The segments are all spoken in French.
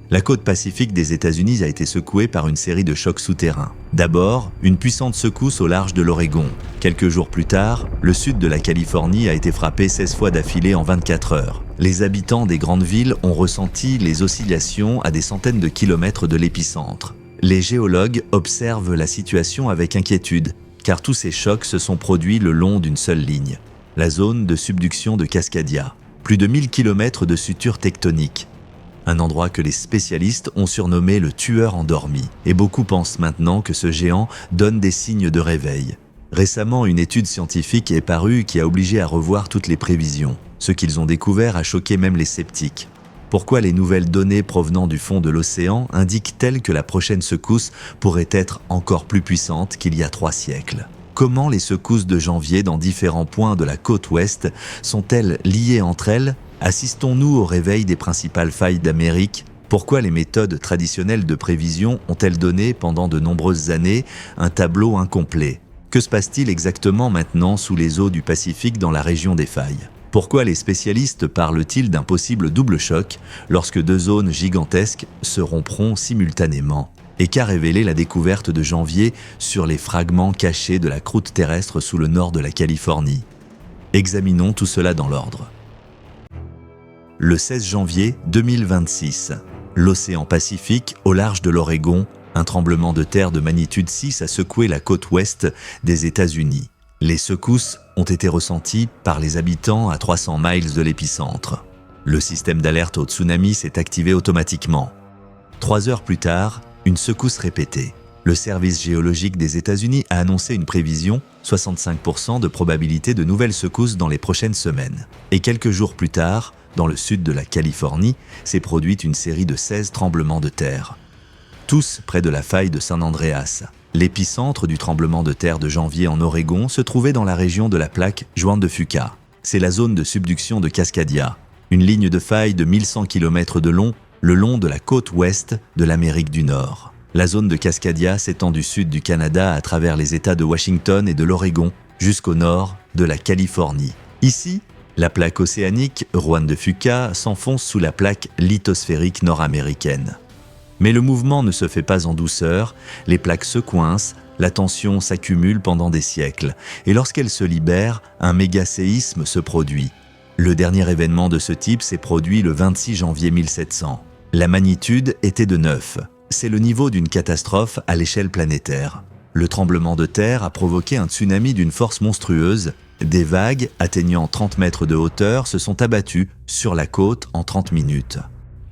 La côte pacifique des États-Unis a été secouée par une série de chocs souterrains. D'abord, une puissante secousse au large de l'Oregon. Quelques jours plus tard, le sud de la Californie a été frappé 16 fois d'affilée en 24 heures. Les habitants des grandes villes ont ressenti les oscillations à des centaines de kilomètres de l'épicentre. Les géologues observent la situation avec inquiétude, car tous ces chocs se sont produits le long d'une seule ligne, la zone de subduction de Cascadia. Plus de 1000 km de suture tectonique. Un endroit que les spécialistes ont surnommé le tueur endormi. Et beaucoup pensent maintenant que ce géant donne des signes de réveil. Récemment, une étude scientifique est parue qui a obligé à revoir toutes les prévisions. Ce qu'ils ont découvert a choqué même les sceptiques. Pourquoi les nouvelles données provenant du fond de l'océan indiquent-elles que la prochaine secousse pourrait être encore plus puissante qu'il y a 3 siècles ? Comment les secousses de janvier dans différents points de la côte ouest sont-elles liées entre elles ? Assistons-nous au réveil des principales failles d'Amérique ? Pourquoi les méthodes traditionnelles de prévision ont-elles donné pendant de nombreuses années un tableau incomplet ? Que se passe-t-il exactement maintenant sous les eaux du Pacifique dans la région des failles ? Pourquoi les spécialistes parlent-ils d'un possible double choc lorsque 2 zones gigantesques se rompront simultanément ? Et qu'a révélé la découverte de janvier sur les fragments cachés de la croûte terrestre sous le nord de la Californie ? Examinons tout cela dans l'ordre. Le 16 janvier 2026, l'océan Pacifique, au large de l'Oregon, un tremblement de terre de magnitude 6 a secoué la côte ouest des États-Unis. Les secousses ont été ressenties par les habitants à 300 miles de l'épicentre. Le système d'alerte au tsunami s'est activé automatiquement. 3 heures plus tard, une secousse répétée. Le service géologique des États-Unis a annoncé une prévision, 65% de probabilité de nouvelles secousses dans les prochaines semaines. Et quelques jours plus tard, dans le sud de la Californie, s'est produite une série de 16 tremblements de terre. Tous près de la faille de San Andreas. L'épicentre du tremblement de terre de janvier en Oregon se trouvait dans la région de la plaque Juan de Fuca. C'est la zone de subduction de Cascadia, une ligne de faille de 1100 km de long, le long de la côte ouest de l'Amérique du Nord. La zone de Cascadia s'étend du sud du Canada à travers les États de Washington et de l'Oregon jusqu'au nord de la Californie. Ici, la plaque océanique Juan de Fuca s'enfonce sous la plaque lithosphérique nord-américaine. Mais le mouvement ne se fait pas en douceur, les plaques se coincent, la tension s'accumule pendant des siècles, et lorsqu'elle se libère, un méga-séisme se produit. Le dernier événement de ce type s'est produit le 26 janvier 1700. La magnitude était de 9. C'est le niveau d'une catastrophe à l'échelle planétaire. Le tremblement de terre a provoqué un tsunami d'une force monstrueuse. Des vagues atteignant 30 mètres de hauteur se sont abattues sur la côte en 30 minutes.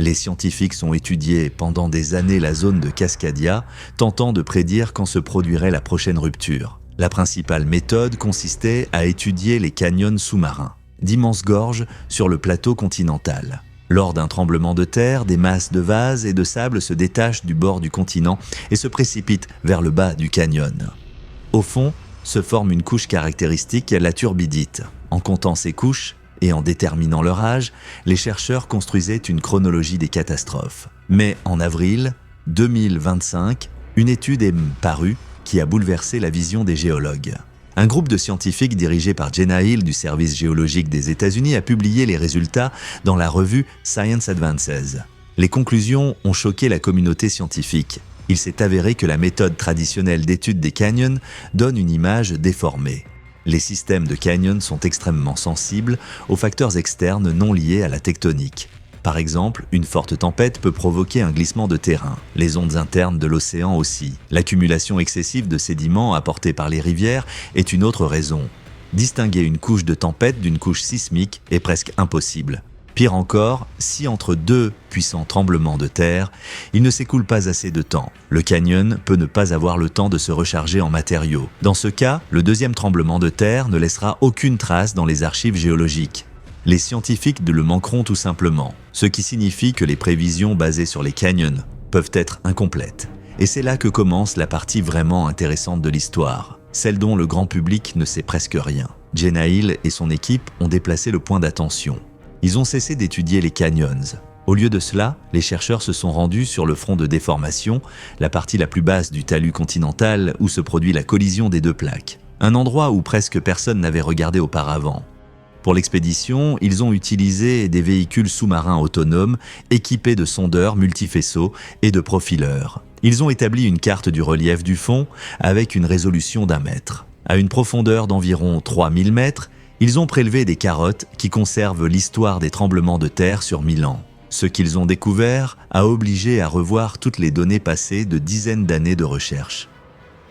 Les scientifiques ont étudié pendant des années la zone de Cascadia, tentant de prédire quand se produirait la prochaine rupture. La principale méthode consistait à étudier les canyons sous-marins, d'immenses gorges sur le plateau continental. Lors d'un tremblement de terre, des masses de vase et de sable se détachent du bord du continent et se précipitent vers le bas du canyon. Au fond, se forme une couche caractéristique, la turbidite. En comptant ces couches et en déterminant leur âge, les chercheurs construisaient une chronologie des catastrophes. Mais en avril 2025, une étude est parue qui a bouleversé la vision des géologues. Un groupe de scientifiques dirigé par Jenna Hill du service géologique des États-Unis a publié les résultats dans la revue Science Advances. Les conclusions ont choqué la communauté scientifique. Il s'est avéré que la méthode traditionnelle d'étude des canyons donne une image déformée. Les systèmes de canyons sont extrêmement sensibles aux facteurs externes non liés à la tectonique. Par exemple, une forte tempête peut provoquer un glissement de terrain. Les ondes internes de l'océan aussi. L'accumulation excessive de sédiments apportés par les rivières est une autre raison. Distinguer une couche de tempête d'une couche sismique est presque impossible. Pire encore, si entre 2 puissants tremblements de terre, il ne s'écoule pas assez de temps. Le canyon peut ne pas avoir le temps de se recharger en matériaux. Dans ce cas, le 2e tremblement de terre ne laissera aucune trace dans les archives géologiques. Les scientifiques le manqueront tout simplement, ce qui signifie que les prévisions basées sur les canyons peuvent être incomplètes. Et c'est là que commence la partie vraiment intéressante de l'histoire, celle dont le grand public ne sait presque rien. Jenna Hill et son équipe ont déplacé le point d'attention. Ils ont cessé d'étudier les canyons. Au lieu de cela, les chercheurs se sont rendus sur le front de déformation, la partie la plus basse du talus continental où se produit la collision des 2 plaques. Un endroit où presque personne n'avait regardé auparavant. Pour l'expédition, ils ont utilisé des véhicules sous-marins autonomes équipés de sondeurs multifaisceaux et de profileurs. Ils ont établi une carte du relief du fond avec une résolution d'1 mètre. À une profondeur d'environ 3000 mètres, ils ont prélevé des carottes qui conservent l'histoire des tremblements de terre sur 1000 ans. Ce qu'ils ont découvert a obligé à revoir toutes les données passées de dizaines d'années de recherche.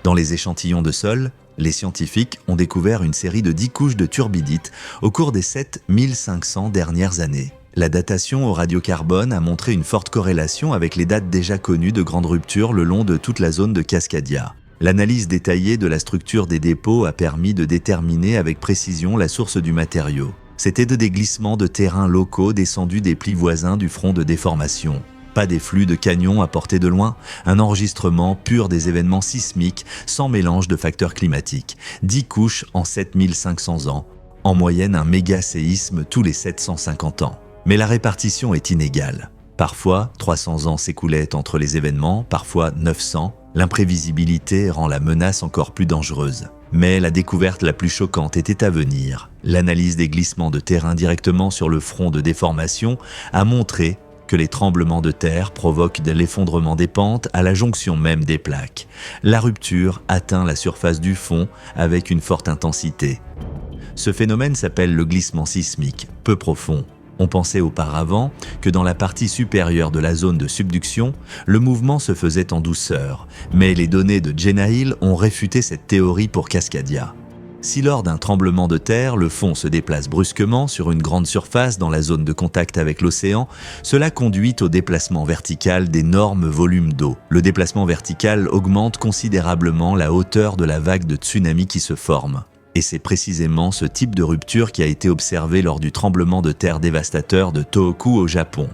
Dans les échantillons de sol, les scientifiques ont découvert une série de 10 couches de turbidite au cours des 7500 dernières années. La datation au radiocarbone a montré une forte corrélation avec les dates déjà connues de grandes ruptures le long de toute la zone de Cascadia. L'analyse détaillée de la structure des dépôts a permis de déterminer avec précision la source du matériau. C'étaient des glissements de terrain locaux descendus des plis voisins du front de déformation. Pas des flux de canyons apportés de loin, un enregistrement pur des événements sismiques sans mélange de facteurs climatiques. 10 couches en 7500 ans, en moyenne un méga-séisme tous les 750 ans. Mais la répartition est inégale. Parfois, 300 ans s'écoulaient entre les événements, parfois 900. L'imprévisibilité rend la menace encore plus dangereuse. Mais la découverte la plus choquante était à venir. L'analyse des glissements de terrain directement sur le front de déformation a montré que les tremblements de terre provoquent de l'effondrement des pentes à la jonction même des plaques. La rupture atteint la surface du fond avec une forte intensité. Ce phénomène s'appelle le glissement sismique, peu profond. On pensait auparavant que dans la partie supérieure de la zone de subduction, le mouvement se faisait en douceur, mais les données de Jenna Hill ont réfuté cette théorie pour Cascadia. Si lors d'un tremblement de terre, le fond se déplace brusquement sur une grande surface dans la zone de contact avec l'océan, cela conduit au déplacement vertical d'énormes volumes d'eau. Le déplacement vertical augmente considérablement la hauteur de la vague de tsunami qui se forme. Et c'est précisément ce type de rupture qui a été observé lors du tremblement de terre dévastateur de Tohoku au Japon.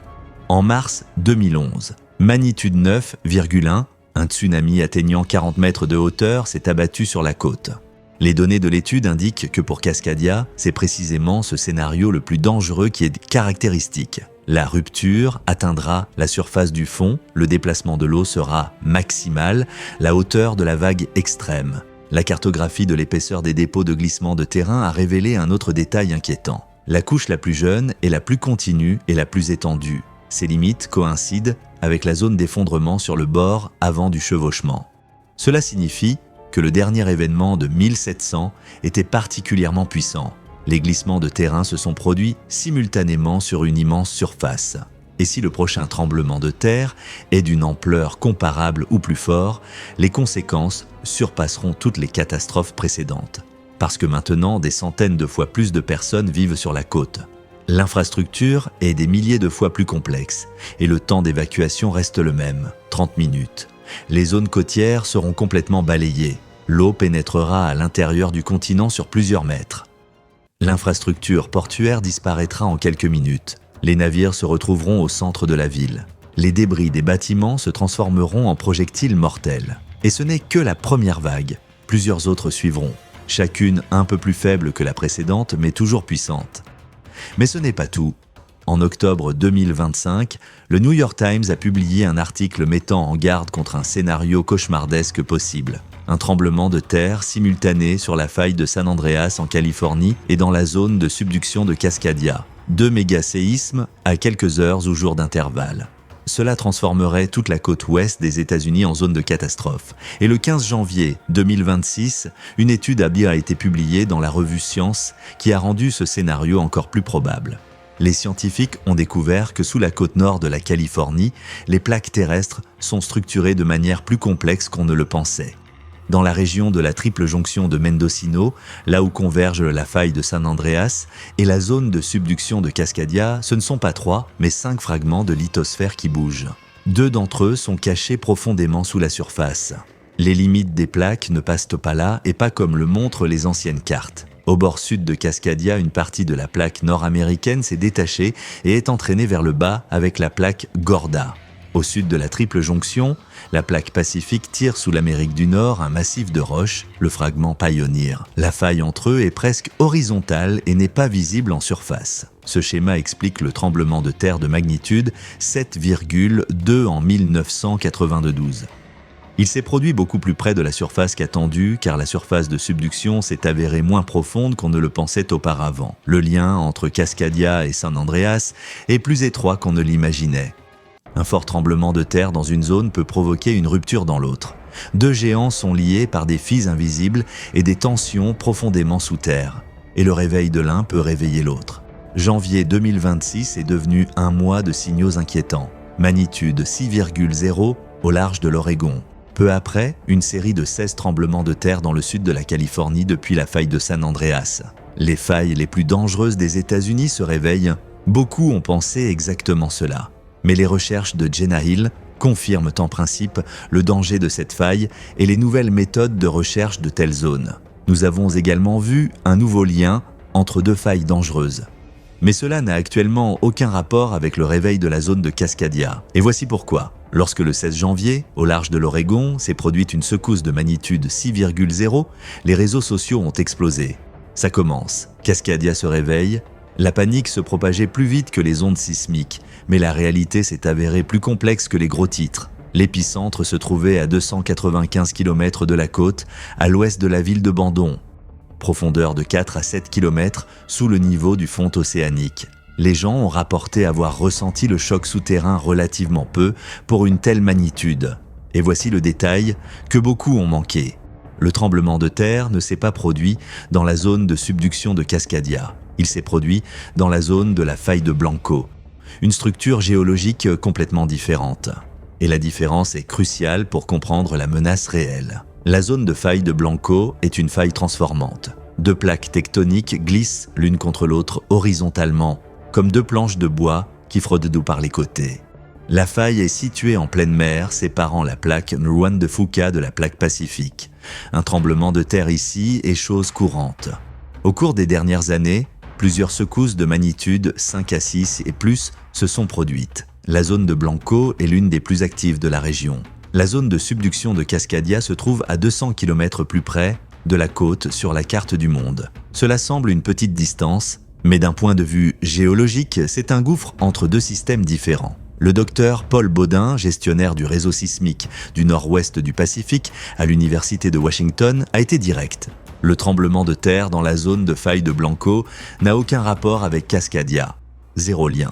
En mars 2011, magnitude 9,1, un tsunami atteignant 40 mètres de hauteur s'est abattu sur la côte. Les données de l'étude indiquent que pour Cascadia, c'est précisément ce scénario le plus dangereux qui est caractéristique. La rupture atteindra la surface du fond, le déplacement de l'eau sera maximal, la hauteur de la vague extrême. La cartographie de l'épaisseur des dépôts de glissement de terrain a révélé un autre détail inquiétant. La couche la plus jeune est la plus continue et la plus étendue. Ces limites coïncident avec la zone d'effondrement sur le bord avant du chevauchement. Cela signifie que le dernier événement de 1700 était particulièrement puissant. Les glissements de terrain se sont produits simultanément sur une immense surface. Et si le prochain tremblement de terre est d'une ampleur comparable ou plus fort, les conséquences surpasseront toutes les catastrophes précédentes. Parce que maintenant, des centaines de fois plus de personnes vivent sur la côte. L'infrastructure est des milliers de fois plus complexe et le temps d'évacuation reste le même, 30 minutes. Les zones côtières seront complètement balayées. L'eau pénétrera à l'intérieur du continent sur plusieurs mètres. L'infrastructure portuaire disparaîtra en quelques minutes. Les navires se retrouveront au centre de la ville. Les débris des bâtiments se transformeront en projectiles mortels. Et ce n'est que la première vague. Plusieurs autres suivront, chacune un peu plus faible que la précédente, mais toujours puissante. Mais ce n'est pas tout. En octobre 2025, le New York Times a publié un article mettant en garde contre un scénario cauchemardesque possible. Un tremblement de terre simultané sur la faille de San Andreas en Californie et dans la zone de subduction de Cascadia. 2 méga-séismes à quelques heures ou jours d'intervalle. Cela transformerait toute la côte ouest des États-Unis en zone de catastrophe. Et le 15 janvier 2026, une étude a été publiée dans la revue Science qui a rendu ce scénario encore plus probable. Les scientifiques ont découvert que sous la côte nord de la Californie, les plaques terrestres sont structurées de manière plus complexe qu'on ne le pensait. Dans la région de la triple jonction de Mendocino, là où converge la faille de San Andreas, et la zone de subduction de Cascadia, ce ne sont pas 3, mais 5 fragments de lithosphère qui bougent. 2 d'entre eux sont cachés profondément sous la surface. Les limites des plaques ne passent pas là et pas comme le montrent les anciennes cartes. Au bord sud de Cascadia, une partie de la plaque nord-américaine s'est détachée et est entraînée vers le bas avec la plaque Gorda. Au sud de la triple jonction, la plaque pacifique tire sous l'Amérique du Nord un massif de roches, le fragment Pioneer. La faille entre eux est presque horizontale et n'est pas visible en surface. Ce schéma explique le tremblement de terre de magnitude 7,2 en 1992. Il s'est produit beaucoup plus près de la surface qu'attendu, car la surface de subduction s'est avérée moins profonde qu'on ne le pensait auparavant. Le lien entre Cascadia et San Andreas est plus étroit qu'on ne l'imaginait. Un fort tremblement de terre dans une zone peut provoquer une rupture dans l'autre. Deux géants sont liés par des fils invisibles et des tensions profondément sous terre. Et le réveil de l'un peut réveiller l'autre. Janvier 2026 est devenu un mois de signaux inquiétants. Magnitude 6,0 au large de l'Oregon. Peu après, une série de 16 tremblements de terre dans le sud de la Californie depuis la faille de San Andreas. Les failles les plus dangereuses des États-Unis se réveillent. Beaucoup ont pensé exactement cela. Mais les recherches de Jenna Hill confirment en principe le danger de cette faille et les nouvelles méthodes de recherche de telles zones. Nous avons également vu un nouveau lien entre deux failles dangereuses. Mais cela n'a actuellement aucun rapport avec le réveil de la zone de Cascadia. Et voici pourquoi. Lorsque le 16 janvier, au large de l'Oregon, s'est produite une secousse de magnitude 6,0, les réseaux sociaux ont explosé. Ça commence. Cascadia se réveille. La panique se propageait plus vite que les ondes sismiques, mais la réalité s'est avérée plus complexe que les gros titres. L'épicentre se trouvait à 295 km de la côte, à l'ouest de la ville de Bandon. Profondeur de 4 à 7 km sous le niveau du fond océanique. Les gens ont rapporté avoir ressenti le choc souterrain relativement peu pour une telle magnitude. Et voici le détail que beaucoup ont manqué. Le tremblement de terre ne s'est pas produit dans la zone de subduction de Cascadia. Il s'est produit dans la zone de la faille de Blanco, une structure géologique complètement différente. Et la différence est cruciale pour comprendre la menace réelle. La zone de faille de Blanco est une faille transformante. Deux plaques tectoniques glissent l'une contre l'autre horizontalement, comme deux planches de bois qui frottent par les côtés. La faille est située en pleine mer, séparant la plaque Juan de Fuca de la plaque Pacifique. Un tremblement de terre ici est chose courante. Au cours des dernières années, plusieurs secousses de magnitude 5 à 6 et plus se sont produites. La zone de Blanco est l'une des plus actives de la région. La zone de subduction de Cascadia se trouve à 200 km plus près de la côte sur la carte du monde. Cela semble une petite distance, mais d'un point de vue géologique, c'est un gouffre entre deux systèmes différents. Le docteur Paul Baudin, gestionnaire du réseau sismique du nord-ouest du Pacifique à l'Université de Washington, a été direct. Le tremblement de terre dans la zone de faille de Blanco n'a aucun rapport avec Cascadia. Zéro lien.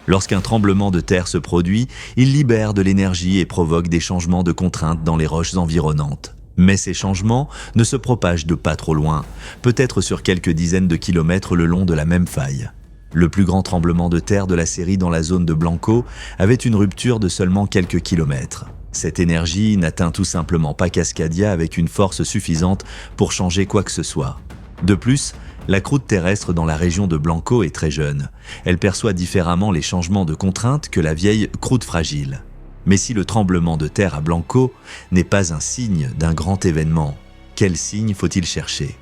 Lorsqu'un tremblement de terre se produit, il libère de l'énergie et provoque des changements de contraintes dans les roches environnantes. Mais ces changements ne se propagent de pas trop loin, peut-être sur quelques dizaines de kilomètres le long de la même faille. Le plus grand tremblement de terre de la série dans la zone de Blanco avait une rupture de seulement quelques kilomètres. Cette énergie n'atteint tout simplement pas Cascadia avec une force suffisante pour changer quoi que ce soit. De plus, la croûte terrestre dans la région de Blanco est très jeune. Elle perçoit différemment les changements de contraintes que la vieille croûte fragile. Mais si le tremblement de terre à Blanco n'est pas un signe d'un grand événement, quel signe faut-il chercher ?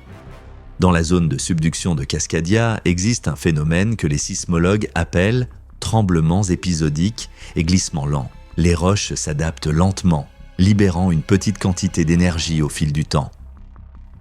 Dans la zone de subduction de Cascadia existe un phénomène que les sismologues appellent tremblements épisodiques et glissements lents. Les roches s'adaptent lentement, libérant une petite quantité d'énergie au fil du temps.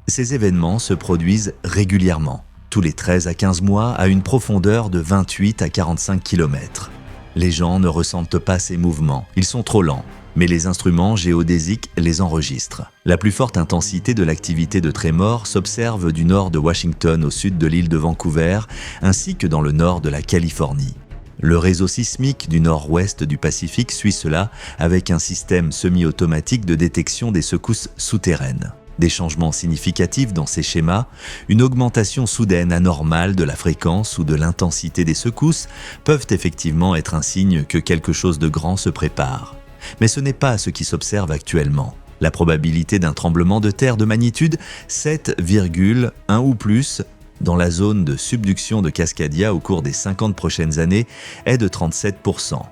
Ces événements se produisent régulièrement, tous les 13 à 15 mois à une profondeur de 28 à 45 km. Les gens ne ressentent pas ces mouvements, ils sont trop lents, mais les instruments géodésiques les enregistrent. La plus forte intensité de l'activité de trémor s'observe du nord de Washington au sud de l'île de Vancouver, ainsi que dans le nord de la Californie. Le réseau sismique du nord-ouest du Pacifique suit cela avec un système semi-automatique de détection des secousses souterraines. Des changements significatifs dans ces schémas, une augmentation soudaine anormale de la fréquence ou de l'intensité des secousses peuvent effectivement être un signe que quelque chose de grand se prépare. Mais ce n'est pas ce qui s'observe actuellement. La probabilité d'un tremblement de terre de magnitude 7,1 ou plus dans la zone de subduction de Cascadia au cours des 50 prochaines années est de 37%.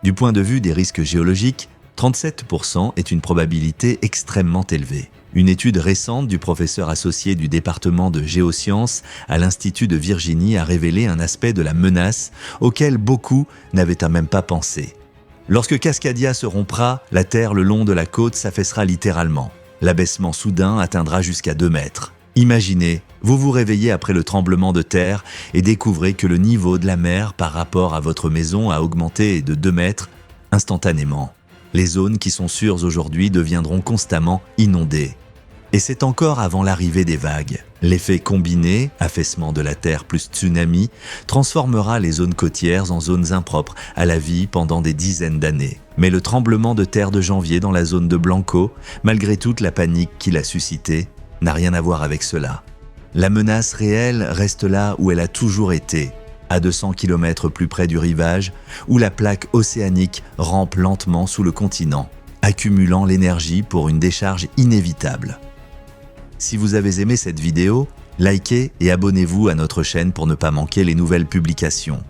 Du point de vue des risques géologiques, 37% est une probabilité extrêmement élevée. Une étude récente du professeur associé du département de géosciences à l'Institut de Virginie a révélé un aspect de la menace auquel beaucoup n'avaient même pas pensé. Lorsque Cascadia se rompra, la terre le long de la côte s'affaissera littéralement. L'abaissement soudain atteindra jusqu'à 2 mètres. Imaginez, vous vous réveillez après le tremblement de terre et découvrez que le niveau de la mer par rapport à votre maison a augmenté de 2 mètres instantanément. Les zones qui sont sûres aujourd'hui deviendront constamment inondées. Et c'est encore avant l'arrivée des vagues. L'effet combiné, affaissement de la terre plus tsunami, transformera les zones côtières en zones impropres à la vie pendant des dizaines d'années. Mais le tremblement de terre de janvier dans la zone de Blanco, malgré toute la panique qu'il a suscitée, n'a rien à voir avec cela. La menace réelle reste là où elle a toujours été, à 200 km plus près du rivage, où la plaque océanique rampe lentement sous le continent, accumulant l'énergie pour une décharge inévitable. Si vous avez aimé cette vidéo, likez et abonnez-vous à notre chaîne pour ne pas manquer les nouvelles publications.